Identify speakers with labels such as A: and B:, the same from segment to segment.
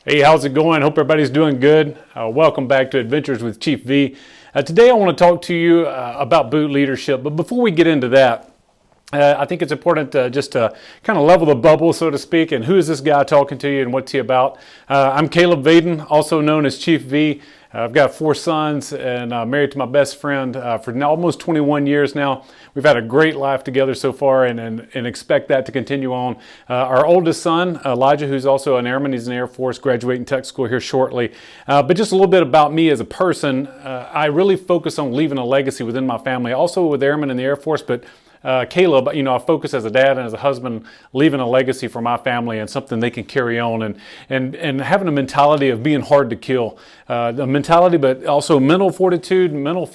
A: Hey, how's it going? Hope everybody's doing good. Welcome back to Adventures with Chief V. Today I want to talk to you about boot leadership, but before we get into that, I think it's important just to kind of level the bubble, so to speak, and who is this guy talking to you and what's he about? I'm Caleb Vaden, also known as Chief V. I've got 4 sons and married to my best friend for now almost 21 years now. We've had a great life together so far and expect that to continue on. Our oldest son, Elijah, who's also an airman, he's in the Air Force, graduating tech school here shortly. But just a little bit about me as a person. I really focus on leaving a legacy within my family, also with airmen in the Air Force, but Caleb, I focus as a dad and as a husband, leaving a legacy for my family and something they can carry on and having a mentality of being hard to kill. The mentality, but also mental fortitude, mental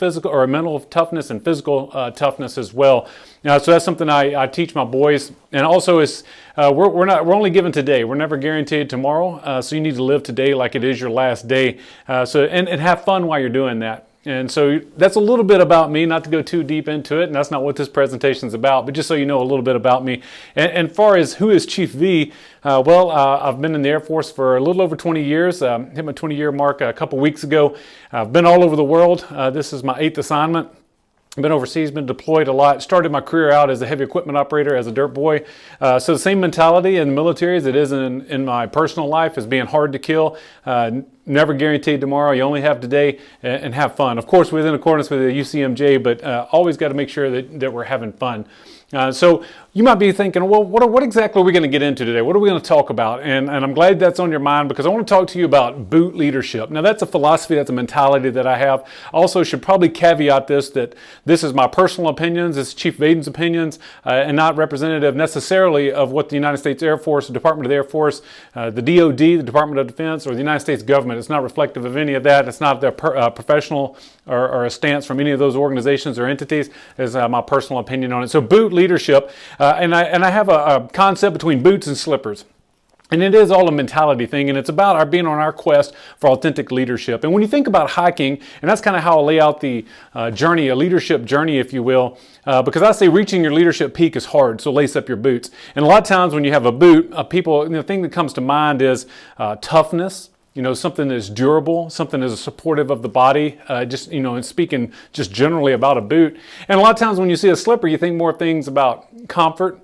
A: toughness and physical toughness as well. So that's something I teach my boys. And also we're only given today. We're never guaranteed tomorrow. So you need to live today like it is your last day. And have fun while you're doing that. And so that's a little bit about me, not to go too deep into it, and that's not what this presentation is about, but just so you know a little bit about me. And far as who is Chief V, I've been in the Air Force for a little over 20 years, hit my 20-year mark a couple weeks ago. I've been all over the world. This is my 8th assignment. I've been overseas, been deployed a lot. Started my career out as a heavy equipment operator, as a dirt boy. So the same mentality in the military as it is in my personal life, is being hard to kill. Never guaranteed tomorrow. You only have today, and have fun. Of course, within accordance with the UCMJ, but always got to make sure that we're having fun. So you might be thinking, well, what exactly are we going to get into today? What are we going to talk about? And I'm glad that's on your mind, because I want to talk to you about boot leadership. Now, that's a philosophy, that's a mentality that I have. I also should probably caveat this, that this is my personal opinions, it's Chief Vaden's opinions, and not representative necessarily of what the United States Air Force, the Department of the Air Force, the DOD, the Department of Defense, or the United States government. It's not reflective of any of that. It's not their professional or a stance from any of those organizations or entities. It's my personal opinion on it. So boot leadership, and I have a concept between boots and slippers. And it is all a mentality thing, and it's about our being on our quest for authentic leadership. And when you think about hiking, and that's kind of how I lay out the journey, a leadership journey, if you will, because I say reaching your leadership peak is hard, so lace up your boots. And a lot of times when you have a boot, the thing that comes to mind is toughness. Something that's durable, something that's supportive of the body, and speaking just generally about a boot. And a lot of times when you see a slipper, you think more things about comfort,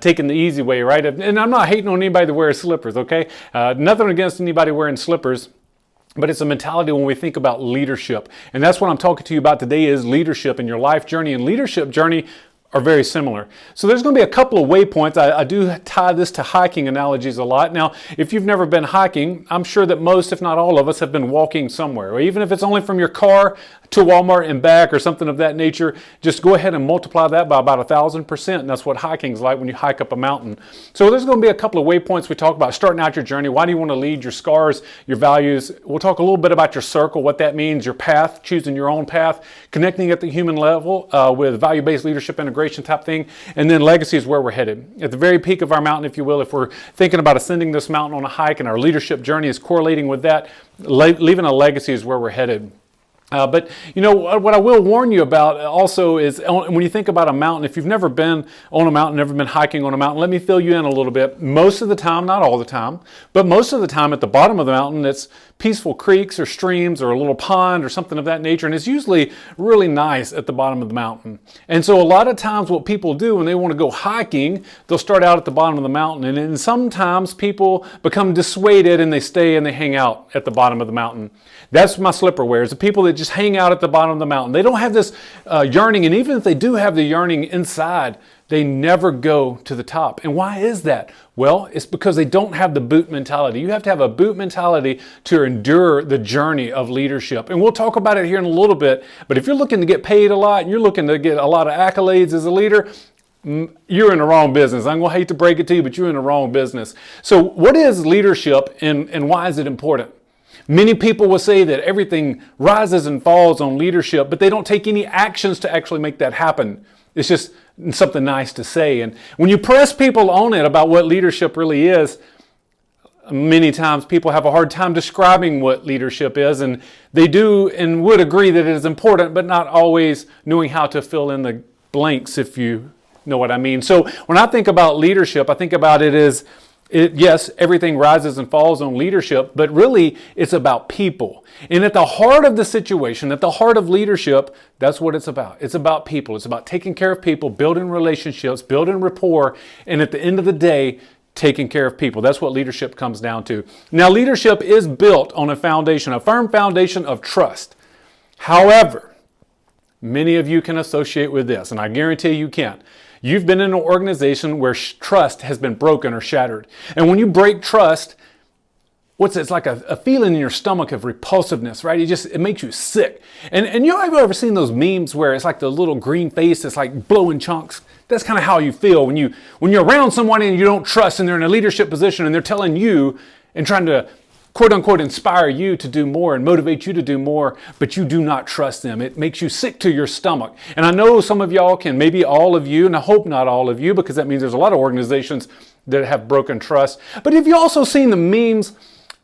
A: taking the easy way, right? And I'm not hating on anybody that wears slippers, okay? Nothing against anybody wearing slippers, but it's a mentality when we think about leadership. And that's what I'm talking to you about today, is leadership in your life journey. And leadership journey are very similar. So there's going to be a couple of waypoints. I do tie this to hiking analogies a lot. Now, if you've never been hiking, I'm sure that most, if not all of us, have been walking somewhere. Or even if it's only from your car to Walmart and back or something of that nature, just go ahead and multiply that by about 1,000%. And that's what hiking's like when you hike up a mountain. So there's going to be a couple of waypoints we talk about starting out your journey. Why do you want to lead? Your scars, your values. We'll talk a little bit about your circle, what that means, your path, choosing your own path, connecting at the human level with value-based leadership integration type thing, and then legacy is where we're headed. At the very peak of our mountain, if you will, if we're thinking about ascending this mountain on a hike and our leadership journey is correlating with that, leaving a legacy is where we're headed. But what I will warn you about also is when you think about a mountain, if you've never been on a mountain, never been hiking on a mountain, let me fill you in a little bit. Most of the time, not all the time, but most of the time at the bottom of the mountain, it's peaceful creeks or streams or a little pond or something of that nature. And it's usually really nice at the bottom of the mountain. And so a lot of times what people do when they want to go hiking, they'll start out at the bottom of the mountain. And sometimes people become dissuaded and they stay and they hang out at the bottom of the mountain. That's my slipper wearers, the people that just hang out at the bottom of the mountain. They don't have this yearning, and even if they do have the yearning inside, they never go to the top. And why is that? Well, it's because they don't have the boot mentality. You have to have a boot mentality to endure the journey of leadership. And we'll talk about it here in a little bit, but if you're looking to get paid a lot and you're looking to get a lot of accolades as a leader, you're in the wrong business. I'm going to hate to break it to you, but you're in the wrong business. So what is leadership and why is it important? Many people will say that everything rises and falls on leadership, but they don't take any actions to actually make that happen. It's just something nice to say. And when you press people on it about what leadership really is, many times people have a hard time describing what leadership is, and they do and would agree that it is important, but not always knowing how to fill in the blanks, if you know what I mean. So when I think about leadership, I think about it as Yes, everything rises and falls on leadership, but really it's about people. And at the heart of the situation, at the heart of leadership, that's what it's about. It's about people. It's about taking care of people, building relationships, building rapport, and at the end of the day, taking care of people. That's what leadership comes down to. Now, leadership is built on a foundation, a firm foundation of trust. However, many of you can associate with this, and I guarantee you can't. You've been in an organization where trust has been broken or shattered. And when you break trust, it's like a feeling in your stomach of repulsiveness, right? It makes you sick. And you know, have you ever seen those memes where it's like the little green face that's like blowing chunks? That's kind of how you feel when you're around someone and you don't trust and they're in a leadership position and they're telling you and trying to quote unquote inspire you to do more and motivate you to do more, but you do not trust them. It makes you sick to your stomach. And I know some of y'all can, maybe all of you, and I hope not all of you, because that means there's a lot of organizations that have broken trust. But have you also seen the memes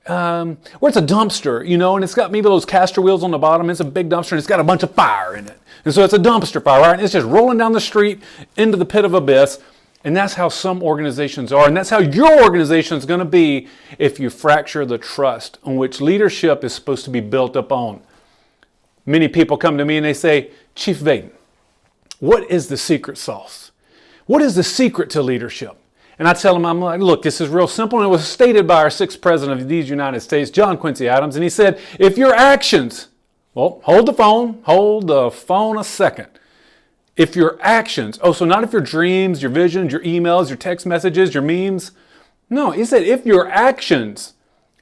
A: where it's a dumpster, you know, and it's got maybe those caster wheels on the bottom. It's a big dumpster and it's got a bunch of fire in it. And so it's a dumpster fire, right? And it's just rolling down the street into the pit of abyss. And that's how some organizations are. And that's how your organization is going to be if you fracture the trust on which leadership is supposed to be built upon. Many people come to me and they say, Chief Vaden, what is the secret sauce? What is the secret to leadership? And I tell them, I'm like, look, this is real simple. And it was stated by our sixth president of these United States, John Quincy Adams. And he said, if your actions, well, hold the phone a second. If your actions, so not if your dreams, your visions, your emails, your text messages, your memes. No, he said if your actions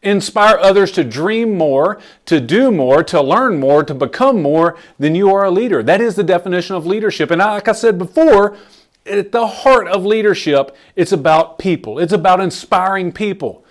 A: inspire others to dream more, to do more, to learn more, to become more, then you are a leader. That is the definition of leadership. And like I said before, at the heart of leadership, it's about people. It's about inspiring people.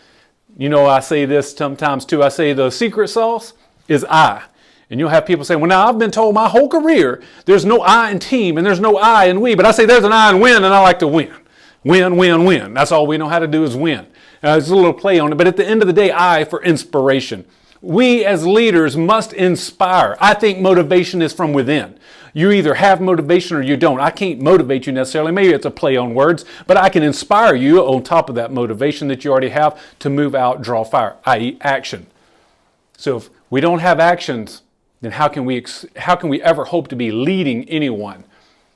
A: You know, I say this sometimes too. I say the secret sauce is I. And you'll have people say, well, now I've been told my whole career there's no I in team and there's no I in we. But I say there's an I in win, and I like to win. Win, win, win. That's all we know how to do is win. There's a little play on it. But at the end of the day, I for inspiration. We as leaders must inspire. I think motivation is from within. You either have motivation or you don't. I can't motivate you necessarily. Maybe it's a play on words, but I can inspire you on top of that motivation that you already have to move out, draw fire, i.e. action. So if we don't have actions, then how can we ever hope to be leading anyone?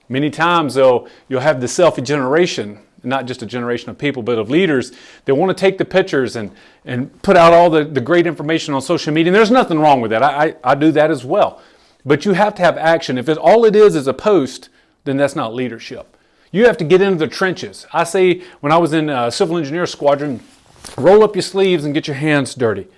A: Many times, though, you'll have the selfie generation, not just a generation of people, but of leaders that want to take the pictures and put out all the great information on social media. And there's nothing wrong with that. I do that as well. But you have to have action. If all it is a post, then that's not leadership. You have to get into the trenches. I say when I was in Civil Engineer Squadron, roll up your sleeves and get your hands dirty.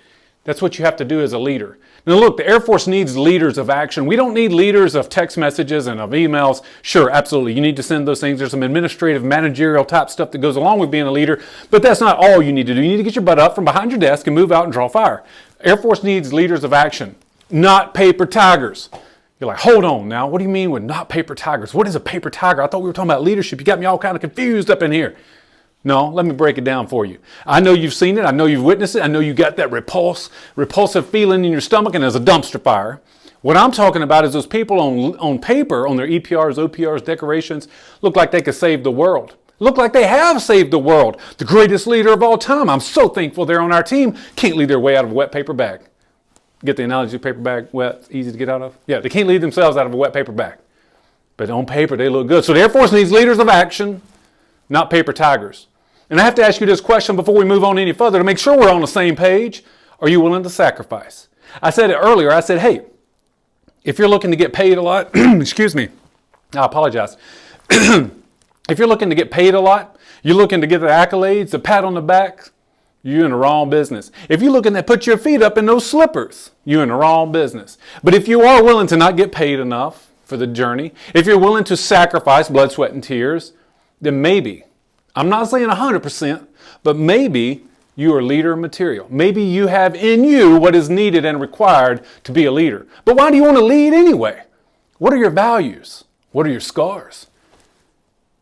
A: That's what you have to do as a leader. Now look, the Air Force needs leaders of action. We don't need leaders of text messages and of emails. Sure, absolutely. You need to send those things. There's some administrative, managerial type stuff that goes along with being a leader, but that's not all you need to do. You need to get your butt up from behind your desk and move out and draw fire. Air Force needs leaders of action, not paper tigers. You're like, hold on now. What do you mean with not paper tigers? What is a paper tiger? I thought we were talking about leadership. You got me all kind of confused up in here. No, let me break it down for you. I know you've seen it. I know you've witnessed it. I know you got that repulsive feeling in your stomach and there's a dumpster fire. What I'm talking about is those people on paper, on their EPRs, OPRs, decorations, look like they could save the world. Look like they have saved the world. The greatest leader of all time. I'm so thankful they're on our team. Can't lead their way out of a wet paper bag. Get the analogy of paper bag wet, easy to get out of? Yeah, they can't lead themselves out of a wet paper bag. But on paper, they look good. So the Air Force needs leaders of action, not paper tigers. And I have to ask you this question before we move on any further to make sure we're on the same page. Are you willing to sacrifice? I said it earlier. I said, hey, if you're looking to get paid a lot, excuse me, I apologize. If you're looking to get paid a lot, you're looking to get the accolades, the pat on the back, you're in the wrong business. If you're looking to put your feet up in those slippers, you're in the wrong business. But if you are willing to not get paid enough for the journey, if you're willing to sacrifice blood, sweat, and tears, then maybe, I'm not saying 100%, but maybe you are leader material. Maybe you have in you what is needed and required to be a leader. But why do you want to lead anyway? What are your values? What are your scars?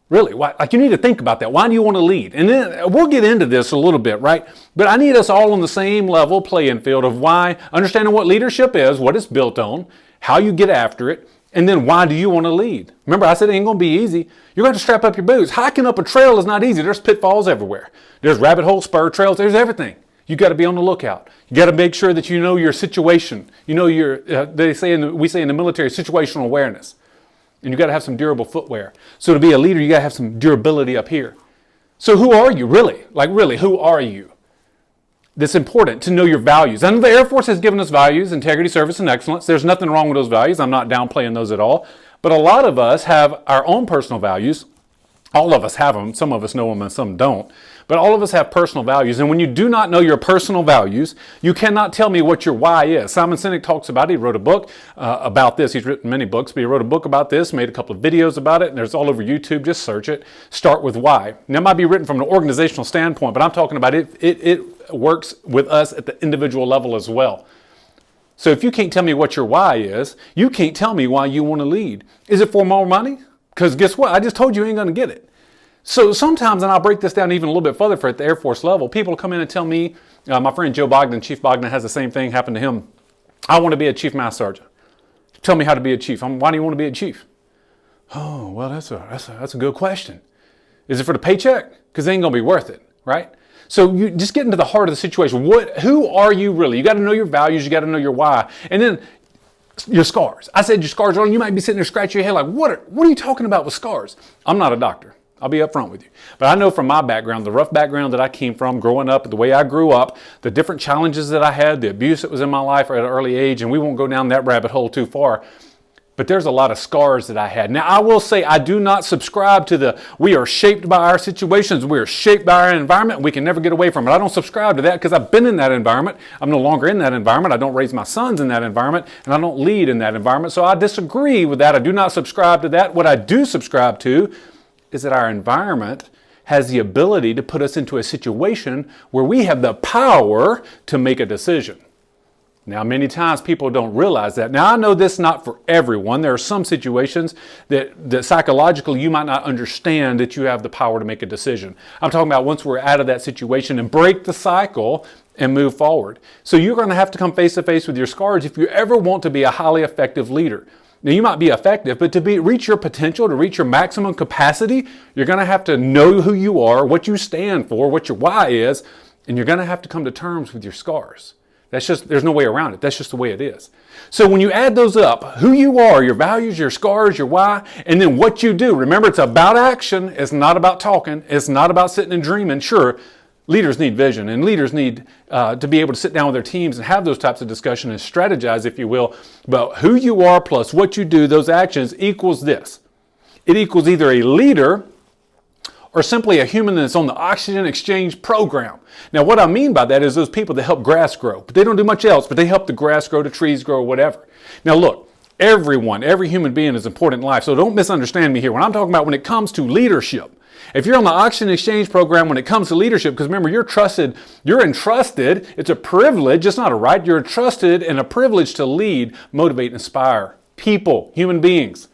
A: Really, you need to think about that. Why do you want to lead? And then we'll get into this a little bit, right? But I need us all on the same level playing field of why, understanding what leadership is, what it's built on, how you get after it, And then why do you want to lead? Remember, I said it ain't going to be easy. You're going to strap up your boots. Hiking up a trail is not easy. There's pitfalls everywhere. There's rabbit holes, spur trails. There's everything. You got to be on the lookout. You got to make sure that you know your situation. You know your, we say in the military, situational awareness. And you got to have some durable footwear. So to be a leader, you got to have some durability up here. So who are you really? Like really, who are you? That's important to know your values. I know the Air Force has given us values, integrity, service, and excellence. There's nothing wrong with those values. I'm not downplaying those at all. But a lot of us have our own personal values. All of us have them. Some of us know them and some don't. But all of us have personal values. And when you do not know your personal values, you cannot tell me what your why is. Simon Sinek talks about it. He wrote a book about this. He's written many books, but he wrote a book about this, made a couple of videos about it, and there's all over YouTube. Just search it. Start with why. Now, it might be written from an organizational standpoint, but I'm talking about it works with us at the individual level as well. So if you can't tell me what your why is, you can't tell me why you want to lead. Is it for more money? Because guess what? I just told you ain't going to get it. So sometimes, and I'll break this down even a little bit further for at the Air Force level, people come in and tell me, my friend Joe Bogdan, Chief Bogdan, has the same thing happen to him. I want to be a Chief Master Sergeant. Tell me how to be a chief. Why do you want to be a chief? Oh, well, that's a good question. Is it for the paycheck? Because it ain't going to be worth it, right? So you just get into the heart of the situation. Who are you really? You got to know your values. You got to know your why. And then your scars. I said your scars are on. You might be sitting there scratching your head like, what are you talking about with scars? I'm not a doctor. I'll be upfront with you. But I know from my background, the rough background that I came from growing up, the way I grew up, the different challenges that I had, the abuse that was in my life at an early age, and we won't go down that rabbit hole too far. But there's a lot of scars that I had. Now, I will say I do not subscribe to we are shaped by our situations. We are shaped by our environment. We can never get away from it. I don't subscribe to that because I've been in that environment. I'm no longer in that environment. I don't raise my sons in that environment, and I don't lead in that environment. So I disagree with that. I do not subscribe to that. What I do subscribe to is that our environment has the ability to put us into a situation where we have the power to make a decision. Now, many times people don't realize that. Now, I know this is not for everyone. There are some situations that psychologically you might not understand that you have the power to make a decision. I'm talking about once we're out of that situation and break the cycle and move forward. So you're going to have to come face to face with your scars if you ever want to be a highly effective leader. Now, you might be effective, but to reach your potential, to reach your maximum capacity, you're going to have to know who you are, what you stand for, what your why is, and you're going to have to come to terms with your scars. There's no way around it. That's just the way it is. So when you add those up, who you are, your values, your scars, your why, and then what you do. Remember, it's about action. It's not about talking. It's not about sitting and dreaming. Sure, leaders need vision, and leaders need to be able to sit down with their teams and have those types of discussion and strategize, if you will. But who you are plus what you do, those actions equals this. It equals either a leader or simply a human that's on the oxygen exchange program. Now, what I mean by that is those people that help grass grow, but they don't do much else, but they help the grass grow, the trees grow, whatever. Now, look, every human being is important in life, so don't misunderstand me here. When I'm talking about when it comes to leadership, if you're on the oxygen exchange program when it comes to leadership, because remember, you're entrusted, it's a privilege, it's not a right, you're entrusted and a privilege to lead, motivate, inspire people, human beings.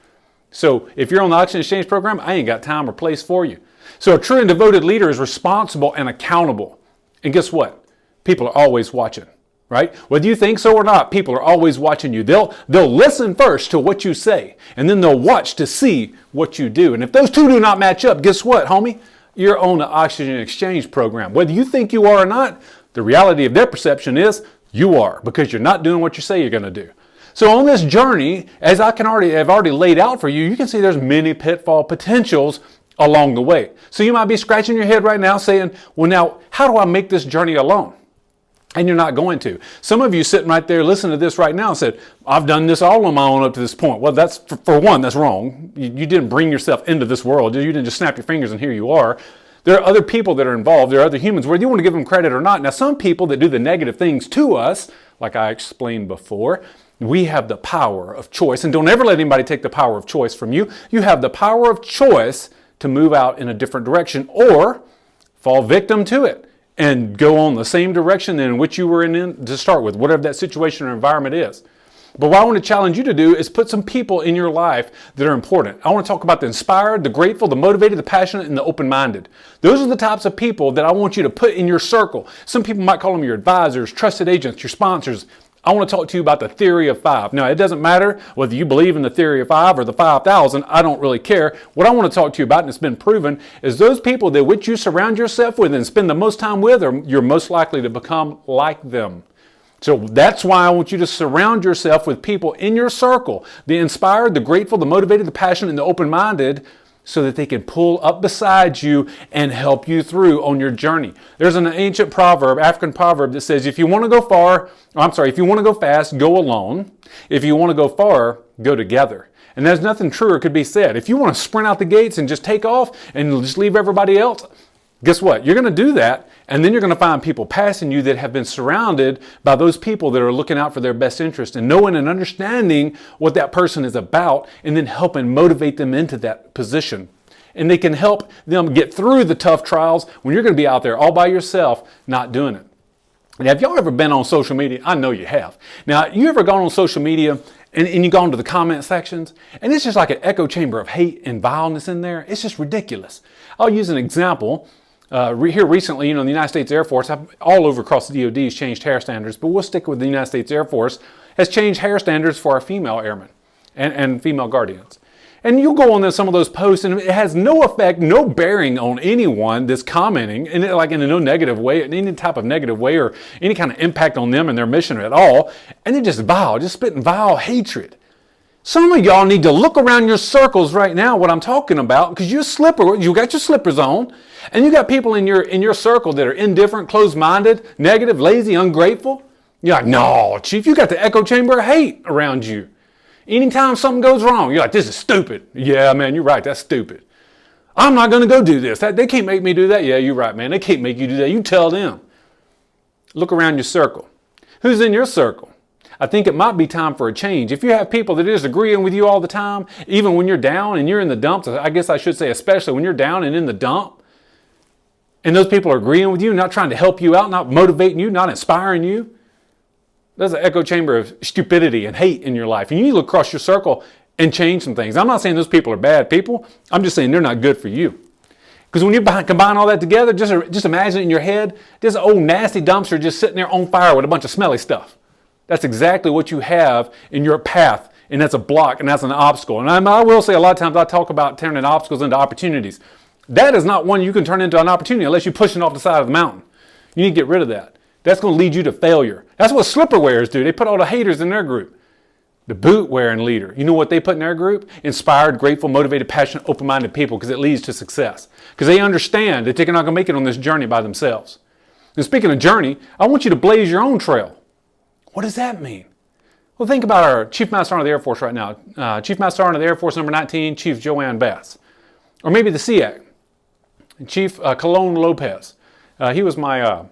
A: So if you're on the oxygen exchange program, I ain't got time or place for you. So a true and devoted leader is responsible and accountable. And guess what? People are always watching, right? Whether you think so or not, people are always watching you. They'll listen first to what you say, and then they'll watch to see what you do. And if those two do not match up, guess what, homie? You're on the oxygen exchange program. Whether you think you are or not, the reality of their perception is you are, because you're not doing what you say you're going to do. So on this journey, as I've already laid out for you, you can see there's many pitfall potentials along the way. So you might be scratching your head right now saying, well, now, how do I make this journey alone? And you're not going to. Some of you sitting right there listening to this right now said, I've done this all on my own up to this point. Well, that's, for one, that's wrong. You didn't bring yourself into this world. You didn't just snap your fingers and here you are. There are other people that are involved. There are other humans, whether you want to give them credit or not. Now, some people that do the negative things to us, like I explained before, we have the power of choice. And don't ever let anybody take the power of choice from you. You have the power of choice to move out in a different direction or fall victim to it and go on the same direction in which you were in to start with, whatever that situation or environment is. But what I want to challenge you to do is put some people in your life that are important. I want to talk about the inspired, the grateful, the motivated, the passionate, and the open-minded. Those are the types of people that I want you to put in your circle. Some people might call them your advisors, trusted agents, your sponsors. I want to talk to you about the theory of 5. Now, it doesn't matter whether you believe in the theory of 5 or the 5,000. I don't really care. What I want to talk to you about, and it's been proven, is those people that which you surround yourself with and spend the most time with, you're most likely to become like them. So that's why I want you to surround yourself with people in your circle, the inspired, the grateful, the motivated, the passionate, and the open-minded, so that they can pull up beside you and help you through on your journey. There's an ancient proverb, African proverb, that says, if you want to go if you want to go fast, go alone. If you want to go far, go together. And there's nothing truer could be said. If you want to sprint out the gates and just take off and just leave everybody else, guess what? You're going to do that, and then you're going to find people passing you that have been surrounded by those people that are looking out for their best interest and knowing and understanding what that person is about, and then helping motivate them into that position. And they can help them get through the tough trials when you're going to be out there all by yourself not doing it. And have y'all ever been on social media? I know you have. Now, you ever gone on social media and you go into the comment sections, and it's just like an echo chamber of hate and vileness in there? It's just ridiculous. I'll use an example. Here recently, the United States Air Force, all over across the DoD, has changed hair standards, but we'll stick with the United States Air Force, has changed hair standards for our female airmen and female guardians. And you'll go on some of those posts, and it has no effect, no bearing on anyone that's commenting, in no negative way, in any type of negative way, or any kind of impact on them and their mission at all. And they're just spitting vile hatred. Some of y'all need to look around your circles right now, what I'm talking about, because you got your slippers on, and you got people in your circle that are indifferent, closed-minded, negative, lazy, ungrateful. You're like, no, Chief, you got the echo chamber of hate around you. Anytime something goes wrong, you're like, this is stupid. Yeah, man, you're right, that's stupid. I'm not going to go do this. They can't make me do that. Yeah, you're right, man, they can't make you do that. You tell them. Look around your circle. Who's in your circle? I think it might be time for a change. If you have people that are just agreeing with you all the time, even when you're down and you're in the dumps, I guess I should say especially when you're down and in the dump, and those people are agreeing with you, not trying to help you out, not motivating you, not inspiring you, there's an echo chamber of stupidity and hate in your life. And you need to look across your circle and change some things. I'm not saying those people are bad people. I'm just saying they're not good for you. Because when you combine all that together, just imagine it in your head, there's an old nasty dumpster just sitting there on fire with a bunch of smelly stuff. That's exactly what you have in your path, and that's a block, and that's an obstacle. And I will say a lot of times I talk about turning obstacles into opportunities. That is not one you can turn into an opportunity unless you're pushing off the side of the mountain. You need to get rid of that. That's going to lead you to failure. That's what slipper wearers do. They put all the haters in their group. The boot wearing leader, you know what they put in their group? Inspired, grateful, motivated, passionate, open-minded people, because it leads to success. Because they understand that they're not going to make it on this journey by themselves. And speaking of journey, I want you to blaze your own trail. What does that mean? Well, think about our Chief Master Sergeant of the Air Force right now. Chief Master Sergeant of the Air Force number 19, Chief Joanne Bass. Or maybe the SEAC, Chief Colon Lopez. He was my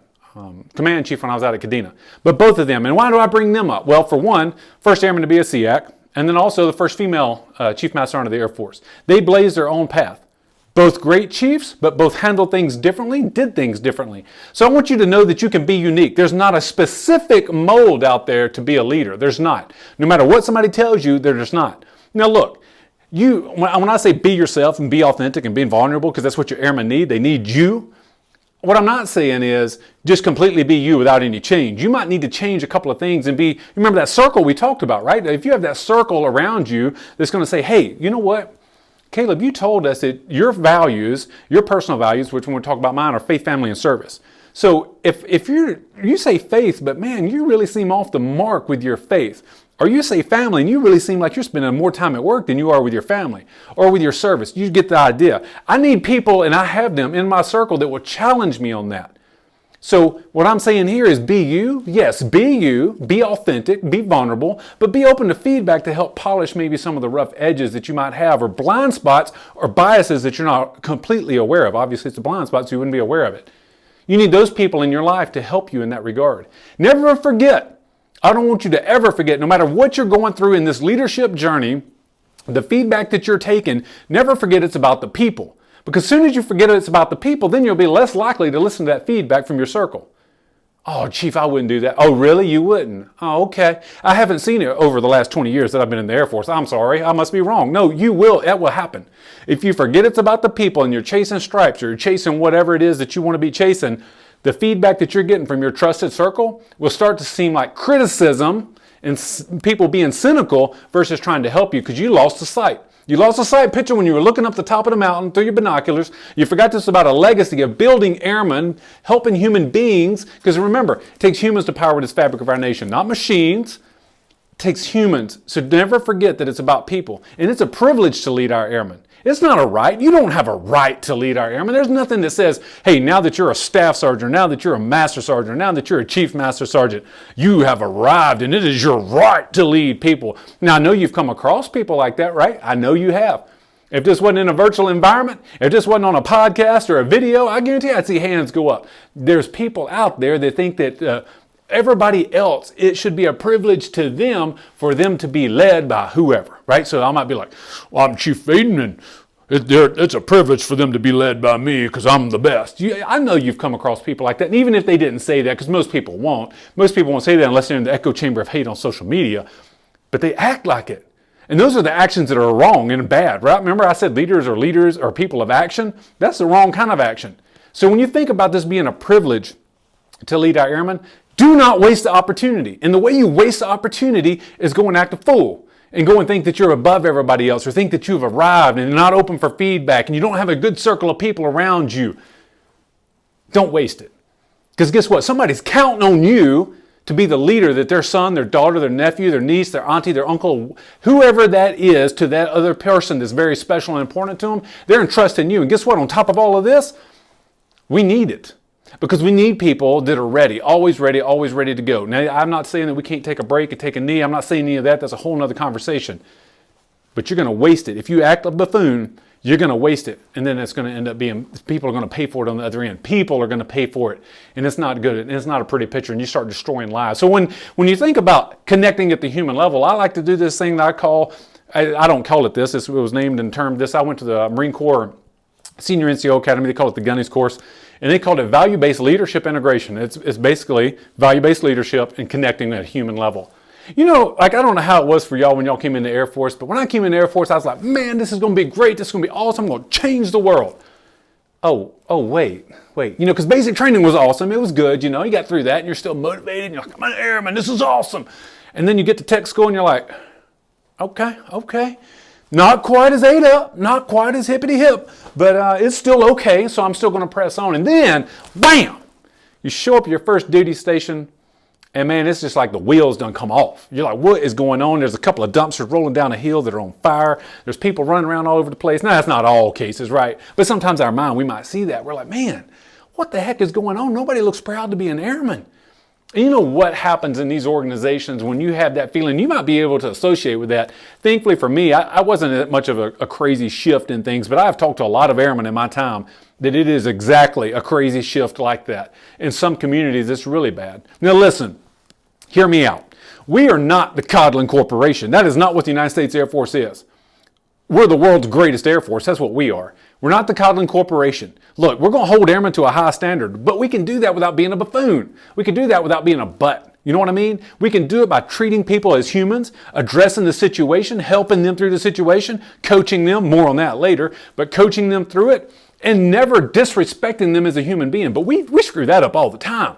A: command chief when I was out at Kadena. But both of them, and why do I bring them up? Well, for one, first airman to be a SEAC, and then also the first female Chief Master Sergeant of the Air Force. They blazed their own path. Both great chiefs, but both handled things differently, did things differently. So I want you to know that you can be unique. There's not a specific mold out there to be a leader. There's not. No matter what somebody tells you, there's not. Now look, when I say be yourself and be authentic and being vulnerable, because that's what your airmen need, they need you. What I'm not saying is just completely be you without any change. You might need to change a couple of things and remember that circle we talked about, right? If you have that circle around you that's going to say, hey, you know what? Caleb, you told us that your values, your personal values, which when we talk about mine, are faith, family, and service. So if you say faith, but man, you really seem off the mark with your faith. Or you say family and you really seem like you're spending more time at work than you are with your family or with your service. You get the idea. I need people, and I have them in my circle, that will challenge me on that. So what I'm saying here is be you. Yes, be you, be authentic, be vulnerable, but be open to feedback to help polish maybe some of the rough edges that you might have, or blind spots or biases that you're not completely aware of. Obviously, it's a blind spot, so you wouldn't be aware of it. You need those people in your life to help you in that regard. Never forget, I don't want you to ever forget, no matter what you're going through in this leadership journey, the feedback that you're taking, never forget it's about the people. Because as soon as you forget it's about the people, then you'll be less likely to listen to that feedback from your circle. Oh, Chief, I wouldn't do that. Oh, really? You wouldn't? Oh, okay. I haven't seen it over the last 20 years that I've been in the Air Force. I'm sorry. I must be wrong. No, you will. That will happen. If you forget it's about the people and you're chasing stripes or you're chasing whatever it is that you want to be chasing, the feedback that you're getting from your trusted circle will start to seem like criticism and people being cynical versus trying to help you because you lost the sight. You lost the sight picture when you were looking up the top of the mountain through your binoculars. You forgot this about a legacy of building airmen, helping human beings. Because remember, it takes humans to power this fabric of our nation, not machines. It takes humans. So never forget that it's about people. And it's a privilege to lead our airmen. It's not a right. You don't have a right to lead our airmen. There's nothing that says, hey, now that you're a staff sergeant, now that you're a master sergeant, now that you're a chief master sergeant, you have arrived and it is your right to lead people. Now, I know you've come across people like that, right? I know you have. If this wasn't in a virtual environment, if this wasn't on a podcast or a video, I guarantee you I'd see hands go up. There's people out there that think that everybody else, it should be a privilege to them for them to be led by whoever, right? So I might be like, well, I'm Chief Vaden, and it's a privilege for them to be led by me because I'm the best. I know you've come across people like that. And even if they didn't say that, because most people won't say that unless they're in the echo chamber of hate on social media, but they act like it. And those are the actions that are wrong and bad, right? Remember I said leaders are people of action? That's the wrong kind of action. So when you think about this being a privilege to lead our airmen, do not waste the opportunity. And the way you waste the opportunity is go and act a fool and go and think that you're above everybody else or think that you've arrived and not open for feedback and you don't have a good circle of people around you. Don't waste it. Because guess what? Somebody's counting on you to be the leader that their son, their daughter, their nephew, their niece, their auntie, their uncle, whoever that is to that other person that's very special and important to them, they're entrusting you. And guess what? On top of all of this, we need it. Because we need people that are ready, always ready to go. Now, I'm not saying that we can't take a break and take a knee. I'm not saying any of that. That's a whole nother conversation. But you're going to waste it. If you act a buffoon, you're going to waste it. And then it's going to end up being, people are going to pay for it on the other end. People are going to pay for it. And it's not good. And it's not a pretty picture. And you start destroying lives. So when you think about connecting at the human level, I like to do this thing that I call, I don't call it this. It was named and termed this. I went to the Marine Corps Senior NCO Academy. They call it the Gunny's course. And they called it value-based leadership integration. It's basically value-based leadership and connecting at a human level. You know, like I don't know how it was for y'all when y'all came in the Air Force, but when I came in the Air Force, I was like, man, this is going to be great. This is going to be awesome. I'm going to change the world. Oh, wait. You know, because basic training was awesome. It was good. You know, you got through that and you're still motivated. And you're like, I'm an airman. This is awesome. And then you get to tech school and you're like, okay. Not quite as ate up, not quite as hippity hip, but it's still okay, so I'm still going to press on. And then, wham, you show up at your first duty station, and man, it's just like the wheels done come off. You're like, what is going on? There's a couple of dumpsters rolling down a hill that are on fire. There's people running around all over the place. Now, that's not all cases, right? But sometimes our mind, we might see that. We're like, man, what the heck is going on? Nobody looks proud to be an airman. And you know what happens in these organizations when you have that feeling? You might be able to associate with that. Thankfully for me, I wasn't that much of a crazy shift in things, but I've talked to a lot of airmen in my time that it is exactly a crazy shift like that. In some communities, it's really bad. Now listen, hear me out. We are not the Coddling Corporation. That is not what the United States Air Force is. We're the world's greatest Air Force. That's what we are. We're not the Coddling Corporation. Look, we're going to hold airmen to a high standard, but we can do that without being a buffoon. We can do that without being a butt. You know what I mean? We can do it by treating people as humans, addressing the situation, helping them through the situation, coaching them, more on that later, but coaching them through it and never disrespecting them as a human being. But we screw that up all the time.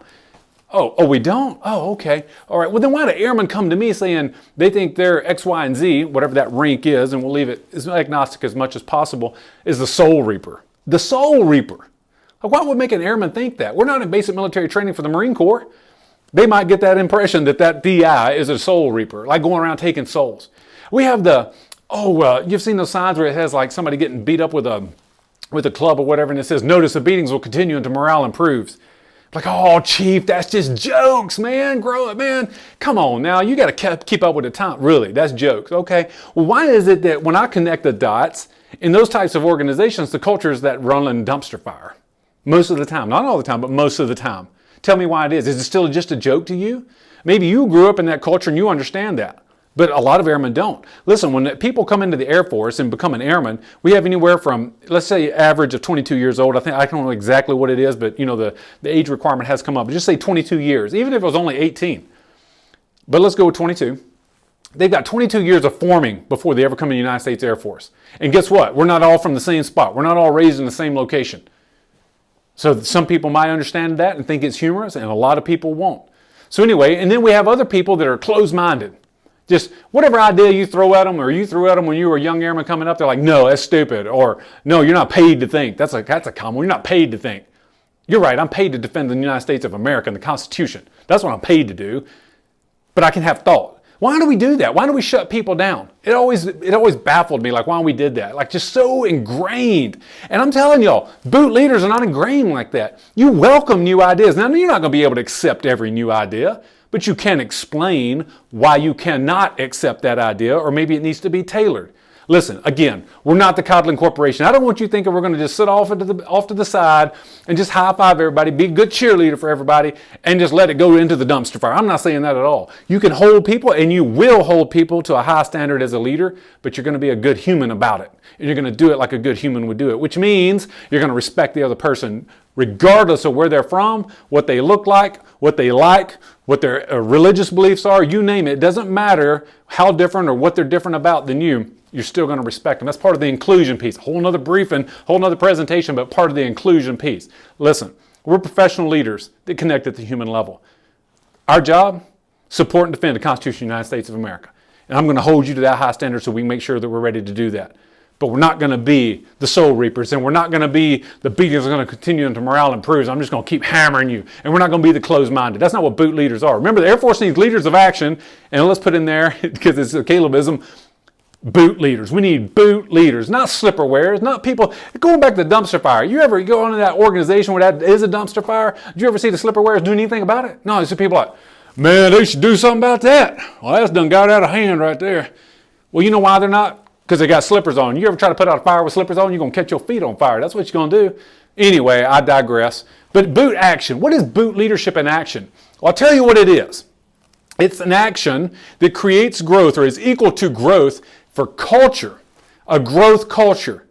A: Oh, we don't? Oh, okay. All right. Well, then why do airmen come to me saying they think they're X, Y, and Z, whatever that rank is, and we'll leave it as agnostic as much as possible, is the soul reaper. The soul reaper. Why would make an airman think that? We're not in basic military training for the Marine Corps. They might get that impression that DI is a soul reaper, like going around taking souls. We have you've seen those signs where it has like somebody getting beat up with a club or whatever, and it says, notice the beatings will continue until morale improves. Like, oh, Chief, that's just jokes, man. Grow up, man. Come on now. You got to keep up with the time. Really, that's jokes. Okay. Well, why is it that when I connect the dots in those types of organizations, the culture is that run in dumpster fire? Most of the time. Not all the time, but most of the time. Tell me why it is. Is it still just a joke to you? Maybe you grew up in that culture and you understand that. But a lot of airmen don't. Listen, when people come into the Air Force and become an airman, we have anywhere from, let's say, average of 22 years old. I don't know exactly what it is, but you know the age requirement has come up. But just say 22 years, even if it was only 18. But let's go with 22. They've got 22 years of forming before they ever come in the United States Air Force. And guess what? We're not all from the same spot. We're not all raised in the same location. So some people might understand that and think it's humorous, and a lot of people won't. So anyway, and then we have other people that are closed-minded. Just whatever idea you throw at them, or you threw at them when you were a young airman coming up, they're like, no, that's stupid. Or, no, you're not paid to think. That's a common one. You're not paid to think. You're right, I'm paid to defend the United States of America and the Constitution. That's what I'm paid to do. But I can have thought. Why do we do that? Why do we shut people down? It always baffled me, like why we did that. Like just so ingrained. And I'm telling y'all, boot leaders are not ingrained like that. You welcome new ideas. Now, you're not going to be able to accept every new idea, but you can explain why you cannot accept that idea, or maybe it needs to be tailored. Listen, again, we're not the Coddling Corporation. I don't want you thinking we're going to just sit off to the side and just high-five everybody, be a good cheerleader for everybody, and just let it go into the dumpster fire. I'm not saying that at all. You can hold people, and you will hold people to a high standard as a leader, but you're going to be a good human about it. And you're going to do it like a good human would do it, which means you're going to respect the other person regardless of where they're from, what they look like, what their religious beliefs are, you name it. It doesn't matter how different or what they're different about than you. You're still going to respect them. That's part of the inclusion piece. A whole nother briefing, whole nother presentation, but part of the inclusion piece. Listen, we're professional leaders that connect at the human level. Our job, support and defend the Constitution of the United States of America. And I'm going to hold you to that high standard so we can make sure that we're ready to do that. But we're not going to be the soul reapers, and we're not going to be the beatings are going to continue until morale improves. I'm just going to keep hammering you. And we're not going to be the closed-minded. That's not what boot leaders are. Remember, the Air Force needs leaders of action, and let's put in there, because it's a Calebism, boot leaders. We need boot leaders, not slipper wearers, not people. Going back to the dumpster fire, you ever go into that organization where that is a dumpster fire? Did you ever see the slipper wearers doing anything about it? No, you see people like, man, they should do something about that. Well, that's done got out of hand right there. Well, you know why they're not? Because they got slippers on. You ever try to put out a fire with slippers on, you're going to catch your feet on fire. That's what you're going to do. Anyway, I digress. But boot action. What is boot leadership in action? Well, I'll tell you what it is. It's an action that creates growth, or is equal to growth, for culture, a growth culture,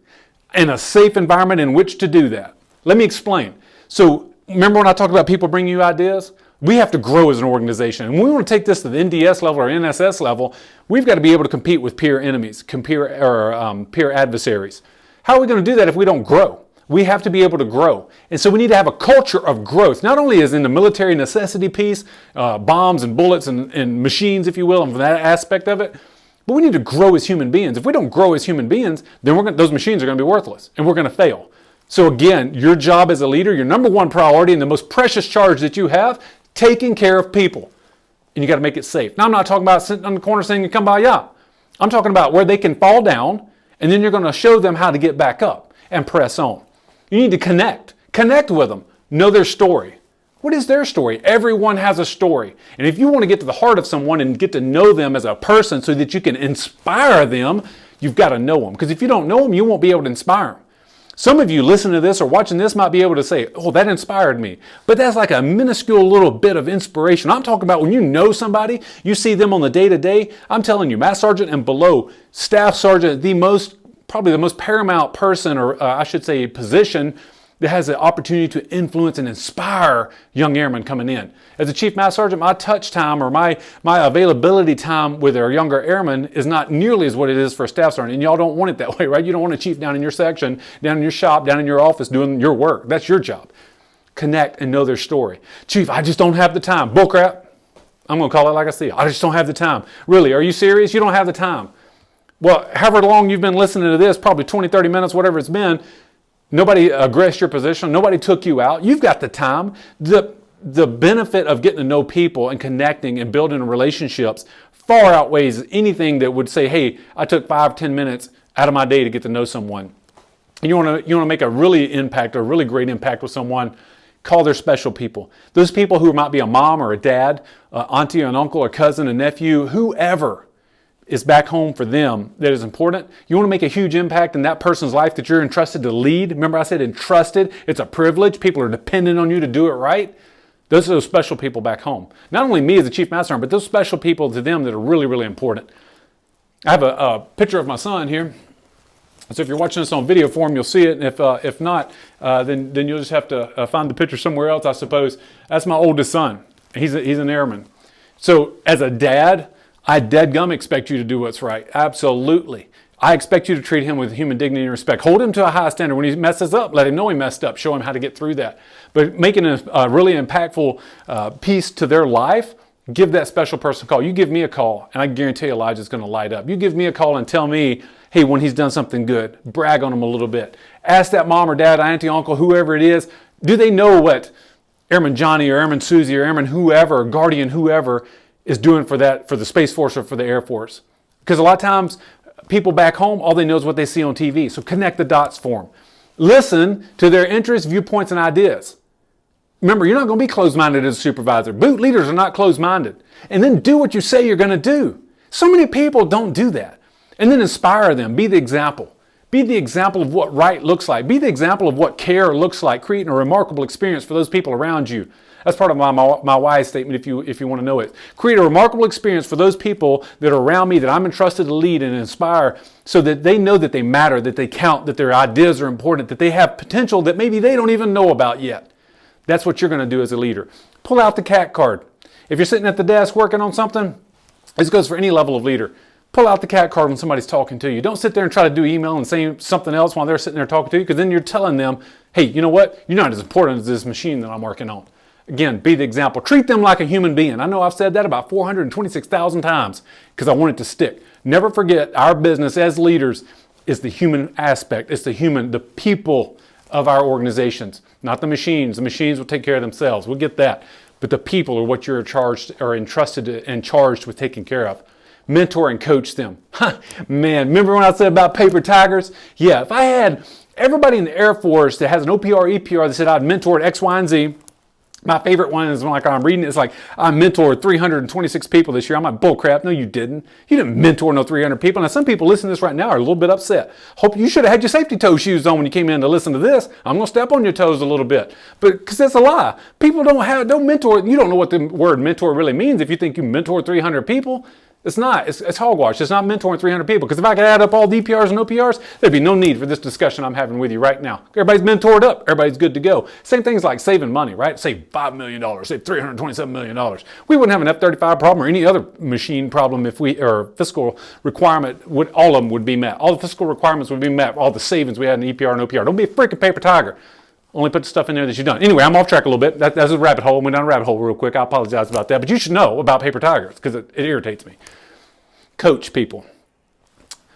A: and a safe environment in which to do that. Let me explain. So remember when I talked about people bringing you ideas? We have to grow as an organization. And when we want to take this to the NDS level or NSS level, we've got to be able to compete with peer enemies, peer adversaries. How are we going to do that if we don't grow? We have to be able to grow. And so we need to have a culture of growth, not only as in the military necessity piece, bombs and bullets and machines, if you will, and from that aspect of it, but we need to grow as human beings. If we don't grow as human beings, then those machines are going to be worthless, and we're going to fail. So again, your job as a leader, your number one priority and the most precious charge that you have, taking care of people. And you got to make it safe. Now, I'm not talking about sitting on the corner saying, "Kumbaya." I'm talking about where they can fall down, and then you're going to show them how to get back up and press on. You need to connect. Connect with them. Know their story. What is their story? Everyone has a story. And if you want to get to the heart of someone and get to know them as a person so that you can inspire them, you've got to know them. Because if you don't know them, you won't be able to inspire them. Some of you listening to this or watching this might be able to say, "Oh, that inspired me." But that's like a minuscule little bit of inspiration. I'm talking about when you know somebody, you see them on the day-to-day. I'm telling you, Master Sergeant and below, Staff Sergeant, probably the most paramount person, or I should say position, that has the opportunity to influence and inspire young airmen coming in. As a Chief Master Sergeant, my touch time or my availability time with our younger airmen is not nearly as what it is for a Staff Sergeant. And y'all don't want it that way, right? You don't want a chief down in your section, down in your shop, down in your office doing your work. That's your job. Connect and know their story. "Chief, I just don't have the time." Bullcrap. I'm going to call it like I see it. "I just don't have the time." Really? Are you serious? You don't have the time. Well, however long you've been listening to this, probably 20, 30 minutes, whatever it's been, nobody aggressed your position. Nobody took you out. You've got the time. The benefit of getting to know people and connecting and building relationships far outweighs anything that would say, "Hey, I took 5, 10 minutes out of my day to get to know someone." And you want to make a really great impact with someone, call their special people. Those people who might be a mom or a dad, auntie or an uncle or cousin, a nephew, whoever is back home for them that is important. You want to make a huge impact in that person's life that you're entrusted to lead. Remember I said entrusted. It's a privilege. People are dependent on you to do it right. Those are those special people back home. Not only me as the Chief Master Sergeant, but those special people to them that are really, really important. I have a picture of my son here. So if you're watching this on video form, you'll see it. And if not, then you'll just have to find the picture somewhere else, I suppose. That's my oldest son. He's an airman. So as a dad, I deadgum expect you to do what's right. Absolutely. I expect you to treat him with human dignity and respect. Hold him to a high standard. When he messes up, let him know he messed up. Show him how to get through that. But making a really impactful piece to their life, give that special person a call. You give me a call, and I guarantee Elijah's going to light up. You give me a call and tell me, hey, when he's done something good, brag on him a little bit. Ask that mom or dad, auntie, uncle, whoever it is, do they know what Airman Johnny or Airman Susie or Airman whoever, Guardian whoever, is doing for the Space Force or for the Air Force? Because a lot of times, people back home, all they know is what they see on TV. So connect the dots for them. Listen to their interests, viewpoints, and ideas. Remember, you're not going to be closed-minded as a supervisor. Boot leaders are not closed-minded. And then do what you say you're going to do. So many people don't do that. And then inspire them. Be the example. Be the example of what right looks like. Be the example of what care looks like, creating a remarkable experience for those people around you. That's part of my why statement if you want to know it. Create a remarkable experience for those people that are around me that I'm entrusted to lead and inspire so that they know that they matter, that they count, that their ideas are important, that they have potential that maybe they don't even know about yet. That's what you're going to do as a leader. Pull out the CAT card. If you're sitting at the desk working on something, this goes for any level of leader. Pull out the CAT card when somebody's talking to you. Don't sit there and try to do email and say something else while they're sitting there talking to you, because then you're telling them, hey, you know what? You're not as important as this machine that I'm working on. Again, be the example. Treat them like a human being. I know I've said that about 426,000 times because I want it to stick. Never forget, our business as leaders is the human aspect. It's the people of our organizations, not the machines. The machines will take care of themselves. We'll get that. But the people are what you're entrusted and charged with taking care of. Mentor and coach them. Man, remember when I said about paper tigers? Yeah, if I had everybody in the Air Force that has an OPR, EPR that said I'd mentored X, Y, and Z. My favorite one is when I'm reading, it's like, I mentored 326 people this year. I'm like, bull crap. No, you didn't. You didn't mentor no 300 people. Now, some people listening to this right now are a little bit upset. Hope you should have had your safety toe shoes on when you came in to listen to this. I'm going to step on your toes a little bit. But, because that's a lie. People don't mentor. You don't know what the word mentor really means if you think you mentor 300 people. It's not. It's hogwash. It's not mentoring 300 people. Because if I could add up all DPRs and OPRs, there'd be no need for this discussion I'm having with you right now. Everybody's mentored up. Everybody's good to go. Same things like saving money, right? Save $5 million. Save $327 million. We wouldn't have an F-35 problem or any other machine problem if or fiscal requirement, all of them would be met. All the fiscal requirements would be met. All the savings we had in EPR and OPR. Don't be a freaking paper tiger. Only put the stuff in there that you've done. Anyway, I'm off track a little bit. That's a rabbit hole. Went down a rabbit hole real quick. I apologize about that. But you should know about paper tigers because it irritates me. Coach people.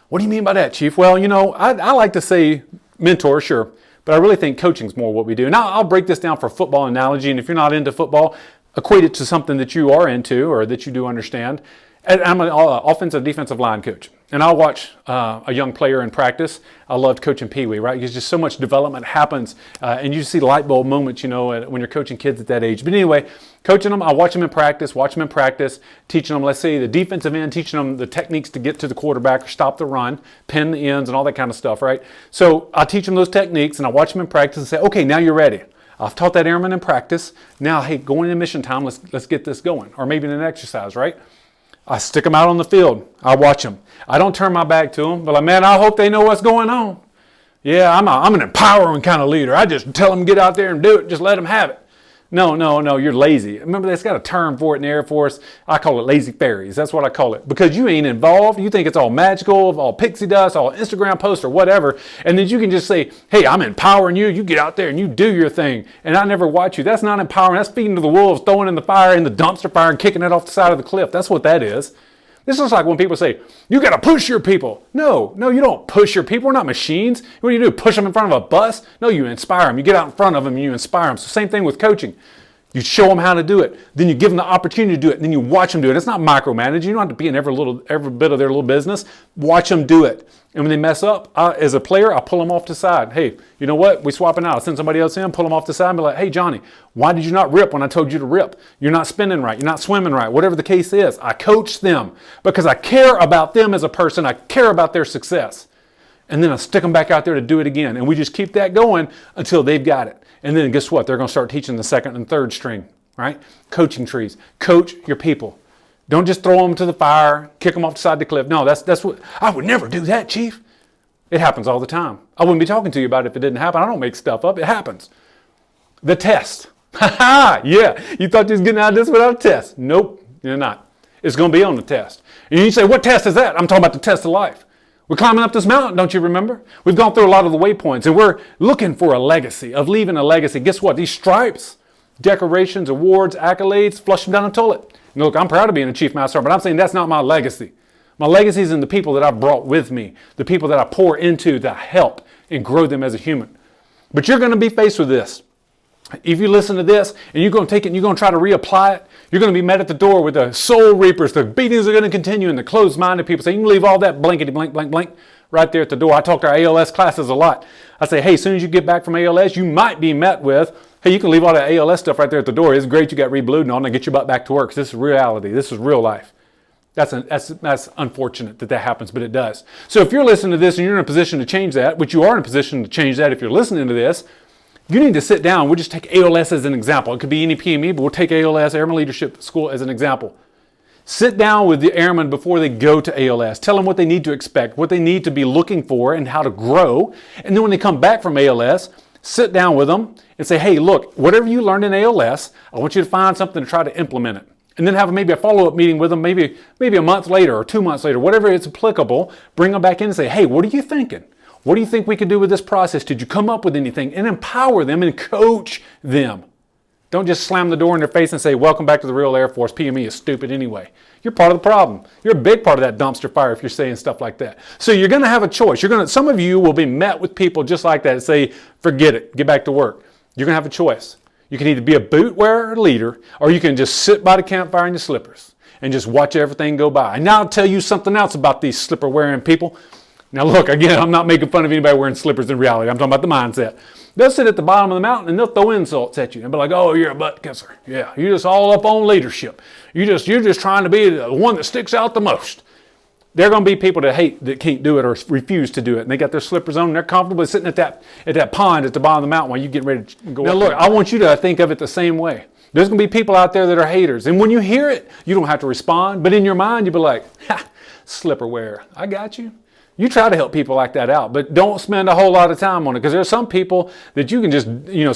A: What do you mean by that, Chief? Well, I like to say mentor, sure. But I really think coaching is more what we do. Now, I'll break this down for a football analogy. And if you're not into football, equate it to something that you are into or that you do understand. And I'm an offensive, defensive line coach. And I'll watch a young player in practice. I loved coaching Pee Wee, right? Because just so much development happens. And you see light bulb moments, when you're coaching kids at that age. But anyway, coaching them, I watch them in practice, teaching them, let's say, the defensive end, teaching them the techniques to get to the quarterback or stop the run, pin the ends, and all that kind of stuff, right? So I teach them those techniques, and I watch them in practice and say, okay, now you're ready. I've taught that airman in practice. Now, hey, going into mission time, let's get this going. Or maybe in an exercise, right? I stick them out on the field. I watch them. I don't turn my back to them, but man, I hope they know what's going on. Yeah, I'm an empowering kind of leader. I just tell them get out there and do it. Just let them have it. No, you're lazy. Remember, they've got a term for it in the Air Force. I call it lazy fairies. That's what I call it. Because you ain't involved. You think it's all magical, all pixie dust, all Instagram posts or whatever. And then you can just say, hey, I'm empowering you. You get out there and you do your thing. And I never watch you. That's not empowering. That's feeding to the wolves, throwing in the fire, in the dumpster fire, and kicking it off the side of the cliff. That's what that is. This is like when people say, you got to push your people. No, you don't push your people. We're not machines. What do? Push them in front of a bus? No, you inspire them. You get out in front of them and you inspire them. So same thing with coaching. You show them how to do it. Then you give them the opportunity to do it. Then you watch them do it. It's not micromanaging. You don't have to be in every bit of their little business. Watch them do it. And when they mess up, as a player, I pull them off the side. Hey, you know what? We're swapping out. I'll send somebody else in, pull them off the side and be like, hey, Johnny, why did you not rip when I told you to rip? You're not spinning right. You're not swimming right. Whatever the case is, I coach them because I care about them as a person. I care about their success. And then I stick them back out there to do it again. And we just keep that going until they've got it. And then guess what? They're going to start teaching the second and third string, right? Coaching trees. Coach your people. Don't just throw them to the fire, kick them off the side of the cliff. No, that's what, I would never do that, Chief. It happens all the time. I wouldn't be talking to you about it if it didn't happen. I don't make stuff up. It happens. The test. Yeah. You thought you was getting out of this without a test. Nope, you're not. It's going to be on the test. And you say, what test is that? I'm talking about the test of life. We're climbing up this mountain, don't you remember? We've gone through a lot of the waypoints, and we're looking for a legacy, of leaving a legacy. Guess what? These stripes, decorations, awards, accolades, flush them down the toilet. And look, I'm proud of being a Chief Master, but I'm saying that's not my legacy. My legacy is in the people that I've brought with me, the people that I pour into to help and grow them as a human. But you're going to be faced with this. If you listen to this and you're going to take it and you're going to try to reapply it, you're going to be met at the door with the soul reapers. The beatings are going to continue, and the closed-minded people say, you can leave all that blankety blank, blank, blank right there at the door. I talk to our ALS classes a lot. I say, hey, as soon as you get back from ALS, you might be met with, hey, you can leave all that ALS stuff right there at the door. It's great you got reblued on and get your butt back to work. This is reality. This is real life. That's unfortunate that happens, but it does. So if you're listening to this and you're in a position to change that, which you are in a position to change that if you're listening to this, you need to sit down. We'll just take ALS as an example. It could be any PME, but we'll take ALS, Airman Leadership School, as an example. Sit down with the airmen before they go to ALS. Tell them what they need to expect, what they need to be looking for, and how to grow. And then when they come back from ALS, sit down with them and say, hey, look, whatever you learned in ALS, I want you to find something to try to implement it. And then have maybe a follow-up meeting with them, maybe a month later or 2 months later, whatever is applicable. Bring them back in and say, hey, what are you thinking? What do you think we could do with this process? Did you come up with anything? And empower them and coach them. Don't just slam the door in their face and say, welcome back to the real Air Force. PME is stupid anyway. You're part of the problem. You're a big part of that dumpster fire if you're saying stuff like that. So you're going to have a choice. Some of you will be met with people just like that and say, forget it, get back to work. You're going to have a choice. You can either be a boot wearer or leader, or you can just sit by the campfire in your slippers and just watch everything go by. And now I'll tell you something else about these slipper wearing people. Now look, again, I'm not making fun of anybody wearing slippers in reality. I'm talking about the mindset. They'll sit at the bottom of the mountain and they'll throw insults at you and be like, oh, you're a butt kisser. Yeah, you're just all up on leadership. You're just trying to be the one that sticks out the most. There are going to be people that can't do it or refuse to do it. And they got their slippers on and they're comfortable sitting at that pond at the bottom of the mountain while you get ready to go up. Now look, I want you to think of it the same way. There's going to be people out there that are haters. And when you hear it, you don't have to respond. But in your mind, you'll be like, ha, slipper wearer, I got you. You try to help people like that out, but don't spend a whole lot of time on it, because there are some people that you can just,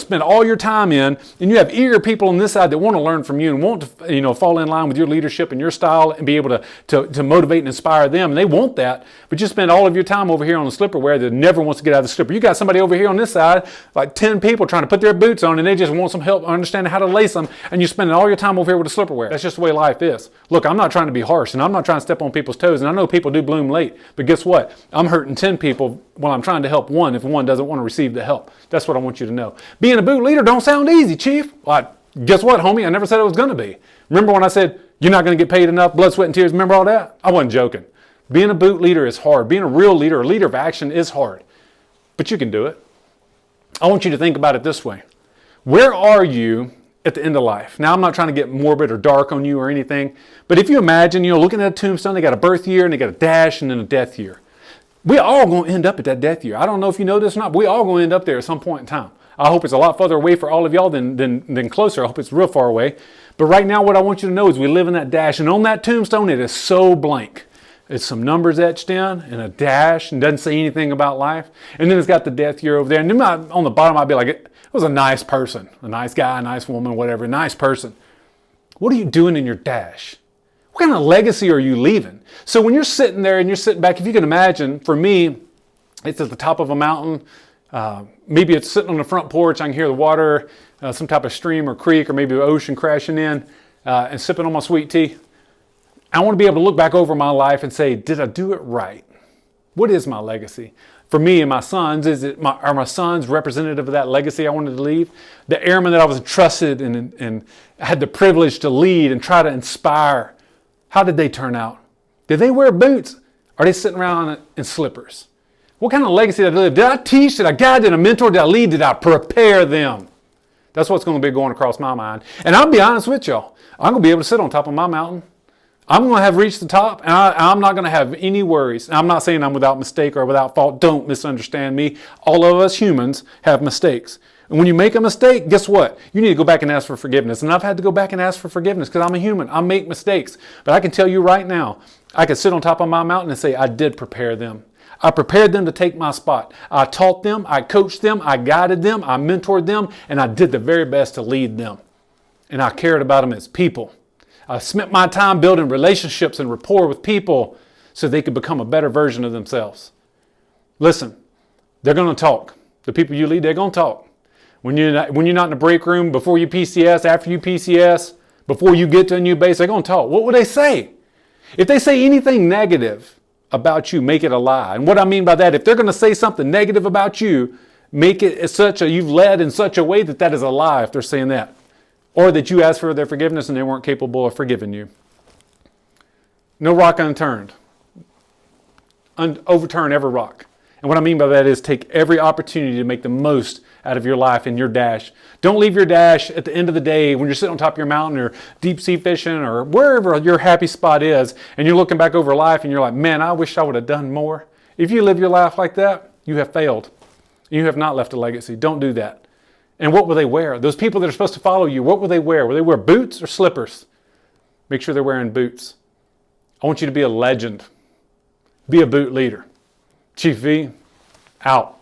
A: spend all your time in, and you have eager people on this side that want to learn from you and want to, fall in line with your leadership and your style and be able to motivate and inspire them. And they want that, but you spend all of your time over here on the slipperware that never wants to get out of the slipper. You got somebody over here on this side, like 10 people trying to put their boots on, and they just want some help understanding how to lace them, and you're spending all your time over here with the slipperware. That's just the way life is. Look, I'm not trying to be harsh, and I'm not trying to step on people's toes, and I know people do bloom late, but guess what? I'm hurting 10 people while I'm trying to help one if one doesn't want to receive the help. That's what I want you to know. Being a boot leader don't sound easy, Chief. Well, guess what, homie? I never said it was going to be. Remember when I said, you're not going to get paid enough, blood, sweat, and tears? Remember all that? I wasn't joking. Being a boot leader is hard. Being a real leader, a leader of action, is hard. But you can do it. I want you to think about it this way. Where are you at the end of life? Now, I'm not trying to get morbid or dark on you or anything, but if you imagine, looking at a tombstone, they got a birth year and they got a dash and then a death year. We all going to end up at that death year. I don't know if you know this or not, but we all going to end up there at some point in time. I hope it's a lot further away for all of y'all than closer. I hope it's real far away. But right now, what I want you to know is we live in that dash, and on that tombstone, it is so blank. It's some numbers etched in and a dash, and doesn't say anything about life. And then it's got the death year over there. And then on the bottom, I'd be like, it was a nice person, a nice guy, a nice woman, whatever, nice person. What are you doing in your dash? What kind of legacy are you leaving? So when you're sitting there and you're sitting back, if you can imagine, for me, it's at the top of a mountain. Maybe it's sitting on the front porch. I can hear the water, some type of stream or creek, or maybe the ocean crashing in, and sipping on my sweet tea. I want to be able to look back over my life and say, did I do it right? What is my legacy? For me and my sons, are my sons representative of that legacy I wanted to leave? The airmen that I was entrusted and had the privilege to lead and try to inspire, how did they turn out? Did they wear boots? Are they sitting around in slippers? What kind of legacy did I live? Did I teach? Did I guide? Did I mentor? Did I lead? Did I prepare them? That's what's going to be going across my mind. And I'll be honest with y'all. I'm going to be able to sit on top of my mountain. I'm going to have reached the top, and I'm not going to have any worries. I'm not saying I'm without mistake or without fault. Don't misunderstand me. All of us humans have mistakes. And when you make a mistake, guess what? You need to go back and ask for forgiveness. And I've had to go back and ask for forgiveness because I'm a human. I make mistakes. But I can tell you right now, I could sit on top of my mountain and say, I did prepare them. I prepared them to take my spot. I taught them, I coached them, I guided them, I mentored them, and I did the very best to lead them. And I cared about them as people. I spent my time building relationships and rapport with people so they could become a better version of themselves. Listen, they're going to talk. The people you lead, they're going to talk. When you're not in the break room, before you PCS, after you PCS, before you get to a new base, they're going to talk. What would they say? If they say anything negative about you, make it a lie. And what I mean by that, if they're going to say something negative about you, make it you've led in such a way that that is a lie if they're saying that. Or that you asked for their forgiveness and they weren't capable of forgiving you. No rock unturned. Overturn every rock. And what I mean by that is take every opportunity to make the most out of your life in your dash. Don't leave your dash at the end of the day when you're sitting on top of your mountain or deep sea fishing or wherever your happy spot is, and you're looking back over life and you're like, man, I wish I would have done more. If you live your life like that, you have failed. You have not left a legacy. Don't do that. And what will they wear? Those people that are supposed to follow you, what will they wear? Will they wear boots or slippers? Make sure they're wearing boots. I want you to be a legend. Be a boot leader. Chief V, out.